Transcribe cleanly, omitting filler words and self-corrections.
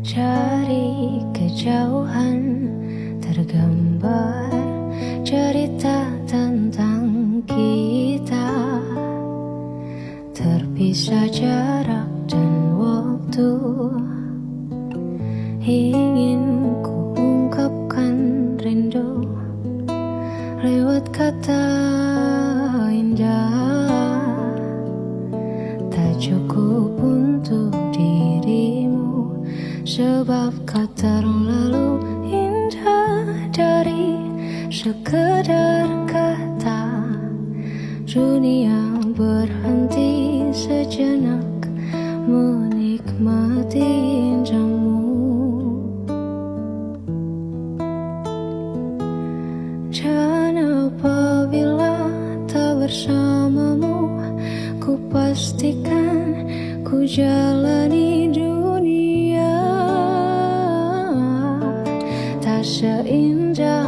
Dari kejauhan tergambar cerita tentang kita, terpisah jarak dan waktu. Ingin ku ungkapkan rindu lewat kata indah, tak cukup untuk dirimu, sebab kau terlalu indah. Dari sekedar kata, dunia berhenti sejenak menikmati indahmu. Dan apabila tak bersamamu, ku pastikan ku jalani dunia tak seindah